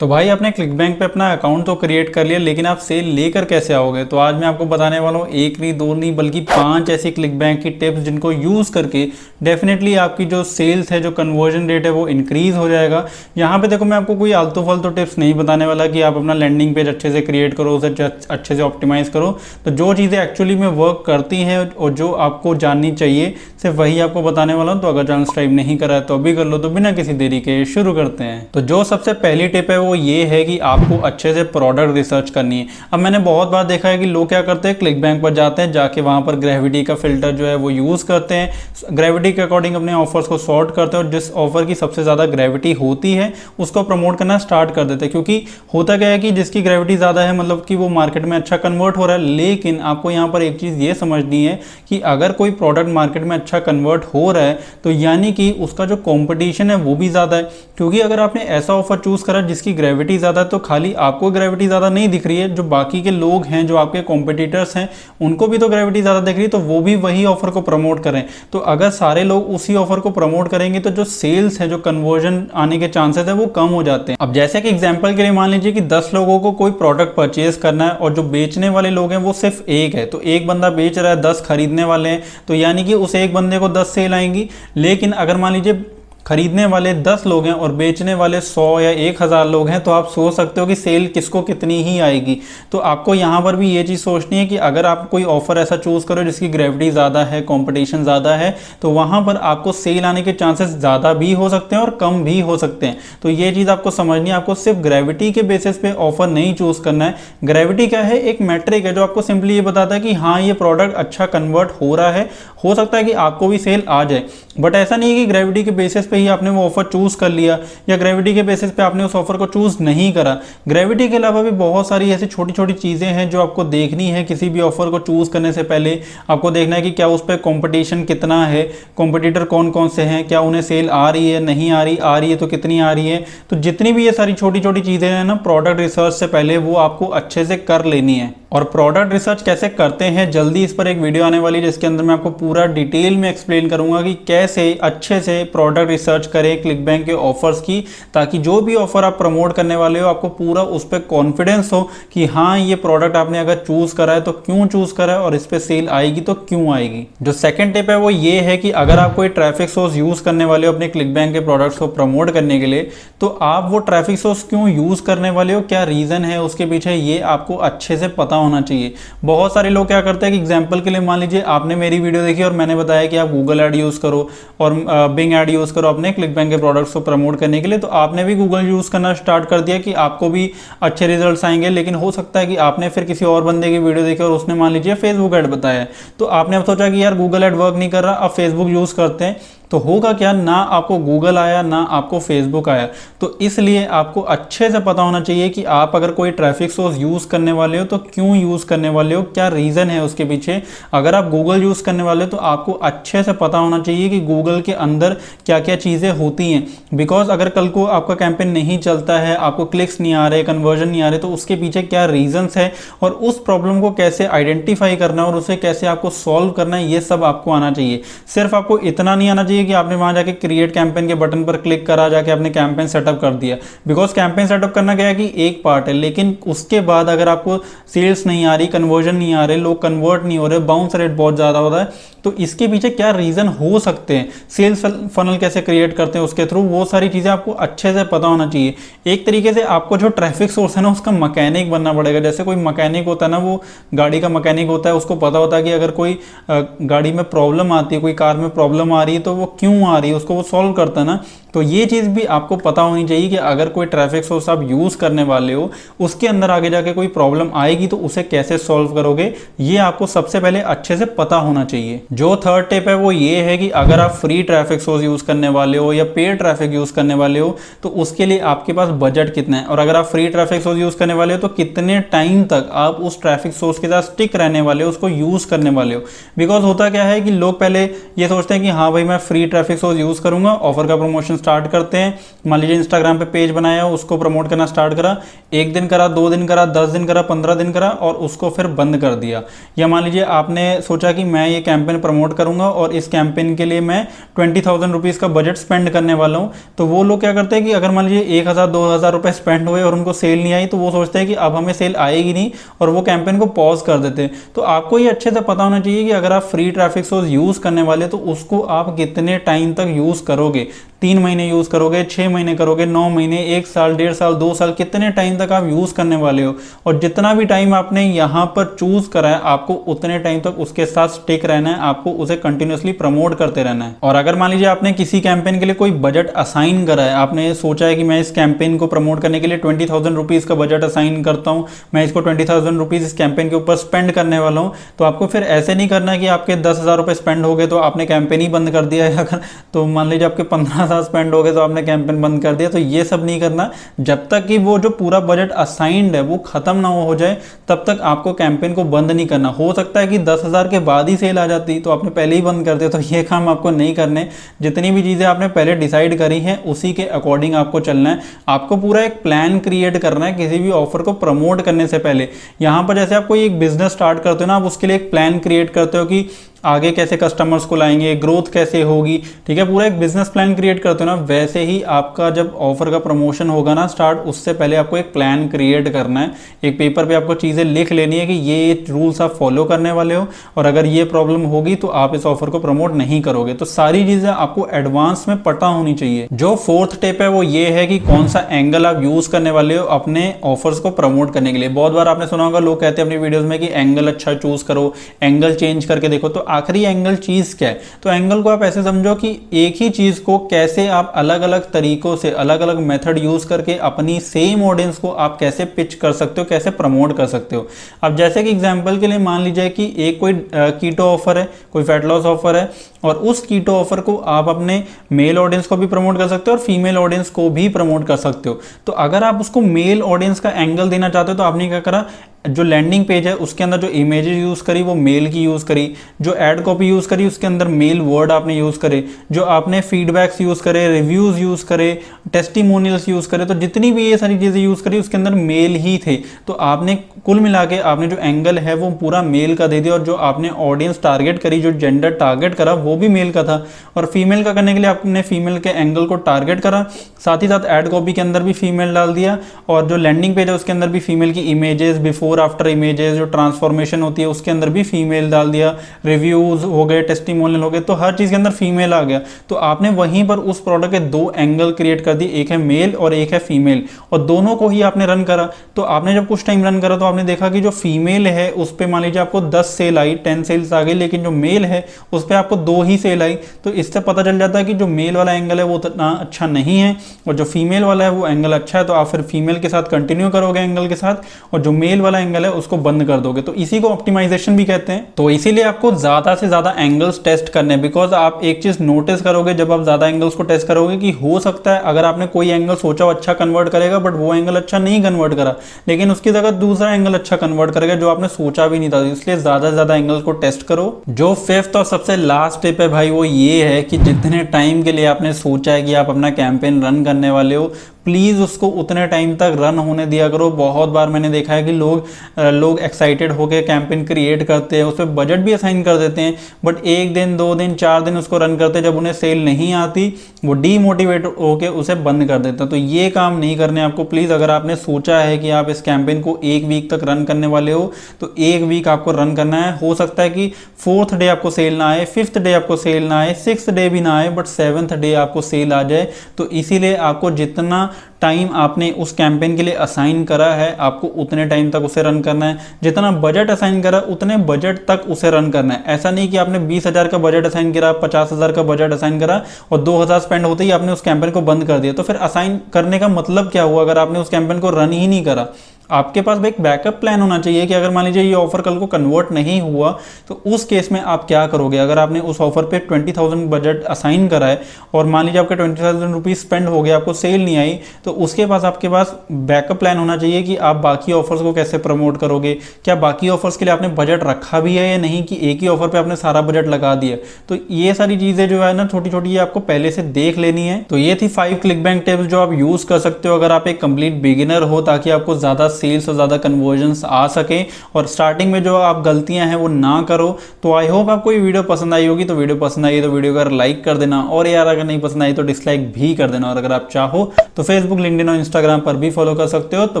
तो भाई आपने क्लिकबैंक पे अपना अकाउंट तो क्रिएट कर लिया, लेकिन आप सेल लेकर कैसे आओगे? तो आज मैं आपको बताने वाला हूँ एक नहीं दो नहीं बल्कि 5 ऐसी क्लिकबैंक की टिप्स जिनको यूज़ करके डेफिनेटली आपकी जो सेल्स है, जो कन्वर्जन रेट है वो इंक्रीज़ हो जाएगा। यहाँ पे देखो मैं आपको कोई आलतू फालतू टिप्स नहीं बताने वाला कि आप अपना लैंडिंग पेज अच्छे से क्रिएट करो, उसे अच्छे से ऑप्टिमाइज़ करो। तो जो चीज़ें एक्चुअली में वर्क करती हैं और जो आपको जाननी चाहिए सिर्फ वही आपको बताने वाला हूँ। तो अगर चैनल सब्सक्राइब नहीं करा है तो अभी कर लो। तो बिना किसी देरी के शुरू करते हैं। तो जो सबसे पहली टिप है वो ये है कि आपको अच्छे से प्रोडक्ट रिसर्च करनी है। अब मैंने बहुत बार देखा है कि लोग क्या करते हैं, क्लिकबैंक पर जाते हैं, जाके वहाँ पर ग्रेविटी का फिल्टर जो है वो यूज़ करते हैं, ग्रेविटी के अकॉर्डिंग अपने ऑफर्स को सॉर्ट करते हैं और जिस ऑफर की सबसे ज़्यादा ग्रेविटी होती है उसको प्रमोट करना स्टार्ट कर देते हैं। क्योंकि होता क्या है कि जिसकी ग्रेविटी ज़्यादा है मतलब कि वो मार्केट में अच्छा कन्वर्ट हो रहा है। लेकिन आपको यहाँ पर एक चीज़ ये समझनी है कि अगर कोई प्रोडक्ट मार्केट में अच्छा कन्वर्ट हो रहा है तो यानी कि उसका जो कॉम्पिटिशन है वो भी ज़्यादा है। क्योंकि अगर आपने ऐसा ऑफर चूज़ करा जिसकी ग्रेविटी ज़्यादा, तो खाली आपको ग्रेविटी ज़्यादा नहीं दिख रही है, जो बाकी के लोग हैं, जो आपके कॉम्पिटिटर्स हैं, उनको भी तो ग्रेविटी ज़्यादा दिख रही है, तो वो भी वही ऑफर को प्रमोट करें। तो अगर सारे लोग उसी ऑफर को प्रमोट करेंगे तो जो सेल्स है, जो कन्वर्जन आने के चांसेस है वो कम हो जाते हैं। अब जैसे कि एग्जांपल के लिए मान लीजिए कि 10 लोगों को कोई प्रोडक्ट परचेज करना है और जो बेचने वाले लोग हैं वो सिर्फ एक है, तो एक बंदा बेच रहा है, 10 खरीदने वाले हैं, तो यानी कि उस एक बंदे को 10 सेल आएंगी। लेकिन अगर मान लीजिए खरीदने वाले 10 लोग हैं और बेचने वाले 100 या 1000 लोग हैं, तो आप सोच सकते हो कि सेल किसको कितनी ही आएगी। तो आपको यहाँ पर भी ये चीज़ सोचनी है कि अगर आप कोई ऑफर ऐसा चूज़ करो जिसकी ग्रेविटी ज़्यादा है, कंपटीशन ज़्यादा है, तो वहाँ पर आपको सेल आने के चांसेस ज़्यादा भी हो सकते हैं और कम भी हो सकते हैं। तो ये चीज़ आपको समझनी है। आपको सिर्फ ग्रेविटी के बेसिस पे ऑफर नहीं चूज़ करना है। ग्रेविटी क्या है? एक मैट्रिक है जो आपको सिंपली ये बताता है कि हाँ ये प्रोडक्ट अच्छा कन्वर्ट हो रहा है, हो सकता है कि आपको भी सेल आ जाए। बट ऐसा नहीं है कि ग्रेविटी के बेसिस पे ही आपने वो ऑफर चूज कर लिया या ग्रेविटी के बेसिस पे आपने उस ऑफर को चूज नहीं करा। ग्रेविटी के अलावा भी बहुत सारी ऐसी छोटी छोटी चीजें हैं जो आपको देखनी है। किसी भी ऑफर को चूज करने से पहले आपको देखना है कि क्या उस पर कॉम्पिटिशन कितना है, कॉम्पिटिटर कौन कौन से हैं, क्या उन्हें सेल आ रही है, नहीं आ रही है तो कितनी आ रही है। तो जितनी भी ये सारी छोटी छोटी चीजें हैं ना, प्रोडक्ट रिसर्च से पहले वो आपको अच्छे से कर लेनी है। और प्रोडक्ट रिसर्च कैसे करते हैं, जल्दी इस पर एक वीडियो आने वाली है जिसके अंदर मैं आपको पूरा डिटेल में एक्सप्लेन करूंगा कि कैसे अच्छे से प्रोडक्ट रिसर्च करें क्लिकबैंक के ऑफर्स की, ताकि जो भी ऑफर आप प्रमोट करने वाले हो आपको पूरा उस पर कॉन्फिडेंस हो कि हाँ ये प्रोडक्ट आपने अगर चूज करा है तो क्यों चूज करा है और इस पर सेल आएगी तो क्यों आएगी। जो सेकंड टिप है वो ये है कि अगर आप कोई ट्रैफिक सोर्स यूज करने वाले हो अपने क्लिकबैंक के प्रोडक्ट्स को प्रमोट करने के लिए, तो आप वो ट्रैफिक सोर्स क्यों यूज करने वाले हो, क्या रीजन है उसके पीछे, ये आपको अच्छे से पता होना चाहिए। बहुत सारे लोग क्या करते हैं कि एग्जांपल के लिए मान लीजिए आपने मेरी वीडियो देखी और मैंने बताया कि आप गूगल ऐड यूज करो और बिंग ऐड यूज करो अपने क्लिकबैंक के प्रोडक्ट्स को प्रमोट करने के लिए, तो आपने भी गूगल यूज करना स्टार्ट कर दिया कि आपको भी अच्छे रिजल्ट्स आएंगे। लेकिन हो सकता है कि आपने फिर किसी और बंदे की वीडियो देखी और उसने मान लीजिए फेसबुक ऐड बताया, तो आपने अब सोचा कि यार गूगल ऐड वर्क नहीं कर रहा, अब फेसबुक यूज करते हैं। तो होगा क्या, ना आपको गूगल आया ना आपको फेसबुक आया। तो इसलिए आपको अच्छे से पता होना चाहिए कि आप अगर कोई ट्रैफिक सोर्स यूज करने वाले हो तो क्यों यूज करने वाले हो, क्या रीजन है उसके पीछे। अगर आप गूगल यूज करने वाले हो तो आपको अच्छे से पता होना चाहिए कि गूगल के अंदर क्या क्या चीजें होती हैं। बिकॉज अगर कल को आपका कैंपेन नहीं चलता है, आपको क्लिक्स नहीं आ रहे, कन्वर्जन नहीं आ रहे, तो उसके पीछे क्या रीजंस है और उस प्रॉब्लम को कैसे आइडेंटिफाई करना है और उसे कैसे आपको सॉल्व करना है, ये सब आपको आना चाहिए। सिर्फ आपको इतना नहीं आना चाहिए कि आपने वहां जाके क्रिएट कैंपेन के बटन पर क्लिक करा, जाके आपने कैंपेन सेटअप कर दिया। बिकॉज कैंपेन सेटअप करना क्या है कि एक पार्ट है, लेकिन उसके बाद अगर आपको सेल्स नहीं आ रही, कन्वर्जन नहीं आ रहे, लोग कन्वर्ट नहीं हो रहे, बाउंस रेट बहुत ज्यादा हो रहा है, तो इसके पीछे क्या रीजन हो सकते हैं, सेल्स फनल कैसे क्रिएट करते हैं उसके थ्रू, वो सारी चीजें आपको अच्छे से पता होना चाहिए। एक तरीके से आपको जो ट्रैफिक सोर्स है ना उसका मैकेनिक बनना पड़ेगा। जैसे कोई मैकेनिक होता है ना, वो गाड़ी का मैकेनिक होता है, उसको पता होता है कि अगर कोई गाड़ी में प्रॉब्लम आती है, कोई कार में प्रॉब्लम आ रही है तो वो क्यों आ रही है, उसको वो सॉल्व करता है ना। तो ये चीज़ भी आपको पता होनी चाहिए कि अगर कोई ट्रैफिक सोर्स आप यूज़ करने वाले हो, उसके अंदर आगे जाके कोई प्रॉब्लम आएगी तो उसे कैसे सॉल्व करोगे, ये आपको सबसे पहले अच्छे से पता होना चाहिए। जो थर्ड टिप है वो ये है कि अगर आप फ्री ट्रैफिक सोर्स यूज़ करने वाले हो या पेड ट्रैफिक यूज़ करने वाले हो, तो उसके लिए आपके पास बजट कितना है, और अगर आप फ्री ट्रैफिक सोर्स यूज़ करने वाले हो तो कितने टाइम तक आप उस ट्रैफिक सोर्स के साथ स्टिक रहने वाले हो, उसको यूज़ करने वाले हो। बिकॉज होता क्या है कि लोग पहले ये सोचते हैं कि हाँ भाई मैं फ्री ट्रैफिक सोर्स यूज़ करूंगा, ऑफर का प्रमोशन स्टार्ट करते हैं। मान लीजिए इंस्टाग्राम पे पेज बनाया, उसको प्रमोट करना स्टार्ट करा, 1 दिन करा, 2 दिन करा, 10 दिन करा, 15 दिन करा और उसको फिर बंद कर दिया। या मान लीजिए आपने सोचा कि मैं ये कैंपेन प्रमोट करूंगा और इस कैंपेन के लिए मैं 20,000 रुपीज़ का बजट स्पेंड करने वाला हूँ। तो वो लोग क्या करते हैं कि अगर मान लीजिए 1,000 2,000 रुपये स्पेंड हुए और उनको सेल नहीं आई, तो वो सोचते हैं कि अब हमें सेल आएगी नहीं और वो कैंपेन को पॉज कर देते हैं। तो आपको ये अच्छे से पता होना चाहिए कि अगर आप फ्री ट्रैफिक सोर्स यूज़ करने वाले तो उसको आप कितने टाइम तक यूज़ करोगे। 3 महीने यूज़ करोगे, 6 महीने करोगे, 9 महीने, 1 साल, 1.5 साल, 2 साल, कितने टाइम तक आप यूज़ करने वाले हो। और जितना भी टाइम आपने यहाँ पर चूज़ करा है, आपको उतने टाइम तक उसके साथ स्टिक रहना है, आपको उसे कंटिन्यूसली प्रमोट करते रहना है। और अगर मान लीजिए आपने किसी कैंपेन के लिए कोई बजट असाइन करा है, आपने सोचा है कि मैं इस कैंपेन को प्रमोट करने के लिए 20,000 रुपीज़ का बजट असाइन करता हूँ, मैं इसको 20,000 रुपीज़ इस कैंपेन के ऊपर स्पेंड करने वाला हूँ, तो आपको फिर ऐसे नहीं करना कि आपके 10,000 रुपये स्पेंड हो गए तो आपने कैंपेन ही बंद कर दिया है। अगर तो मान लीजिए आपके 15,000 स्पेंड हो गए तो आपने कैंपेन बंद कर दिया, तो ये सब नहीं करना। जब तक कि वो जो पूरा बजट असाइंड है वो खत्म ना हो जाए, तब तक आपको कैंपेन को बंद नहीं करना। हो सकता है कि 10,000 के बाद ही सेल आ जाती तो आपने पहले ही बंद कर दिया, तो ये काम आपको नहीं करने। जितनी भी चीज़ें आपने पहले डिसाइड करी हैं उसी के अकॉर्डिंग आपको चलना है। आपको पूरा एक प्लान क्रिएट करना है किसी भी ऑफर को प्रमोट करने से पहले। यहाँ पर जैसे आप कोई एक बिजनेस स्टार्ट करते हो ना, आप उसके लिए एक प्लान क्रिएट करते हो कि आगे कैसे कस्टमर्स को लाएंगे, ग्रोथ कैसे होगी, ठीक है, पूरा एक बिजनेस प्लान क्रिएट करते हो ना, वैसे ही आपका जब ऑफर का प्रमोशन होगा ना स्टार्ट, उससे पहले आपको एक प्लान क्रिएट करना है। एक पेपर पे आपको चीज़ें लिख लेनी है कि ये रूल्स आप फॉलो करने वाले हो और अगर ये प्रॉब्लम होगी तो आप इस ऑफर को प्रमोट नहीं करोगे। तो सारी चीज़ें आपको एडवांस में पता होनी चाहिए। जो 4th टिप है वो ये है कि कौन सा एंगल आप यूज़ करने वाले हो अपने ऑफर्स को प्रमोट करने के लिए। बहुत बार आपने सुना होगा, लोग कहते हैं अपनी वीडियोज़ में कि एंगल अच्छा चूज़ करो, एंगल चेंज करके देखो। तो आखिरी एंगल चीज क्या है? तो एंगल को आप ऐसे समझो कि एक ही चीज को कैसे आप अलग अलग तरीकों से, अलग अलग मेथड यूज करके अपनी सेम ऑडियंस को आप कैसे पिच कर सकते हो, कैसे प्रमोट कर सकते हो। अब जैसे कि एग्जांपल के लिए मान लीजिए कि एक कोई कीटो ऑफर है, कोई फैट लॉस ऑफर है और उस कीटो ऑफर को आप अपने मेल ऑडियंस को भी प्रमोट कर सकते हो और फीमेल ऑडियंस को भी प्रमोट कर सकते हो। तो अगर आप उसको मेल ऑडियंस का एंगल देना चाहते हो तो आपने क्या करा, जो लैंडिंग पेज है उसके अंदर जो इमेजेस यूज़ करी वो मेल की यूज़ करी, जो एड कॉपी यूज़ करी उसके अंदर मेल वर्ड आपने यूज़ करे, जो आपने फीडबैक्स यूज़ करे, रिव्यूज़ यूज़ करे, टेस्टिमोनियल्स यूज़ करे, तो जितनी भी ये सारी चीज़ें यूज़ करी उसके अंदर मेल ही थे। तो आपने कुल मिला के आपने जो एंगल है वो पूरा मेल का दे दिया और जो आपने ऑडियंस टारगेट करी, जो जेंडर टारगेट करा वो भी मेल का था। और फीमेल का करने के लिए आपने फीमेल के एंगल को टारगेट करा, साथ ही साथ एड कॉपी के अंदर भी फीमेल डाल दिया और जो लैंडिंग पेज है उसके अंदर भी फीमेल की इमेजेस, बिफोर आफ्टर इमेजेस, जो ट्रांसफॉर्मेशन होती है उसके अंदर भी फीमेल डाल दिया, रिव्यूज हो गए, टेस्टिमोनियल हो गए, तो हर चीज़ के अंदर फीमेल आ गया। तो आपने वहीं पर उस प्रोडक्ट के 2 एंगल क्रिएट कर दिए, एक है मेल और एक है फीमेल, और दोनों को ही आपने रन करा। तो आपने जब कुछ टाइम रन करा तो आपने देखा कि जो फीमेल है उस पर मान लीजिए आपको 10 सेल आई, 10 सेल्स आ गई, लेकिन जो मेल है उस पर आपको 2 ही सेल आई। तो इससे पता चल जाता है कि जो मेल वाला एंगल है वो उतना अच्छा नहीं है और जो फीमेल वाला है वो एंगल अच्छा है। तो आप फिर फीमेल के साथ कंटिन्यू करोगे एंगल के साथ, और जो मेल वाला एंगल है उसको बंद कर दोगे। तो इसी को ऑप्टिमाइजेशन भी कहते हैं। तो इसीलिए आपको ज्यादा से ज्यादा एंगल्स टेस्ट करने हैं, बिकॉज आप एक चीज नोटिस करोगे जब आप ज्यादा एंगल्स को टेस्ट करोगे कि हो सकता है अगर आपने कोई एंगल सोचा अच्छा कन्वर्ट करेगा बट वो एंगल अच्छा नहीं कन्वर्ट करा, लेकिन उसकी जगह दूसरा एंगल अच्छा कन्वर्ट करेगा जो आपने सोचा भी नहीं था। इसलिए ज्यादा से ज्यादा एंगल्स को टेस्ट करो। जो 5th और सबसे लास्ट टिप है भाई वो ये है कि जितने टाइम के लिए आपने सोचा है कि आप अपना कैंपेन रन करने वाले हो, प्लीज़ उसको उतने टाइम तक रन होने दिया करो। बहुत बार मैंने देखा है कि लोग एक्साइटेड होकर कैंपेन क्रिएट करते हैं, उस पर बजट भी असाइन कर देते हैं, बट 1 दिन 2 दिन 4 दिन उसको रन करते हैं, जब उन्हें सेल नहीं आती वो डीमोटिवेट होकर उसे बंद कर देते हैं। तो ये काम नहीं करने आपको प्लीज़। अगर आपने सोचा है कि आप इस कैंपेन को 1 वीक तक रन करने वाले हो तो 1 वीक आपको रन करना है। हो सकता है कि 4th डे आपको सेल ना आए, 5th डे आपको सेल ना आए, 6th डे भी ना आए, बट 7th डे आपको सेल आ जाए। तो इसीलिए आपको जितना टाइम आपने उस कैंपेन के लिए असाइन करा है आपको उतने टाइम तक उसे रन करना है। जितना बजट असाइन करा उतने बजट तक उसे रन करना है। ऐसा नहीं कि आपने 20,000 का बजट असाइन करा, 50,000 का बजट असाइन करा और 2,000 स्पेंड होते ही आपने उस कैंपेन को बंद कर दिया। तो फिर असाइन करने का मतलब क्या हुआ अगर आपने उस कैंपेन को रन ही नहीं करा? आपके पास एक बैकअप प्लान होना चाहिए कि अगर मान लीजिए ये ऑफर कल को कन्वर्ट नहीं हुआ तो उस केस में आप क्या करोगे। अगर आपने उस ऑफर पे 20,000 बजट असाइन करा है और मान लीजिए आपका 20,000 रुपीज स्पेंड हो गया, आपको सेल नहीं आई, तो उसके पास आपके पास बैकअप प्लान होना चाहिए कि आप बाकी ऑफर्स को कैसे प्रमोट करोगे। क्या बाकी ऑफर्स के लिए आपने बजट रखा भी है या नहीं, कि एक ही ऑफर पे आपने सारा बजट लगा दिया। तो ये सारी चीजें जो है ना छोटी छोटी, ये आपको पहले से देख लेनी है। तो ये थी 5 क्लिक बैंक टिप्स जो आप यूज कर सकते हो अगर आप एक कंप्लीट बिगिनर हो, ताकि आपको ज्यादा सेल्स और ज़्यादा कन्वर्जन्स आ सके और स्टार्टिंग में जो आप गलतियां हैं वो ना करो। तो आई होप आपको ये वीडियो पसंद आई होगी। तो वीडियो पसंद आई तो वीडियो को लाइक कर देना, और यार अगर नहीं पसंद आई तो डिसलाइक भी कर देना। और अगर आप चाहो तो फेसबुक, लिंक्डइन और इंस्टाग्राम पर भी फॉलो कर सकते हो। तो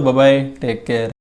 बाय बाय, टेक केयर।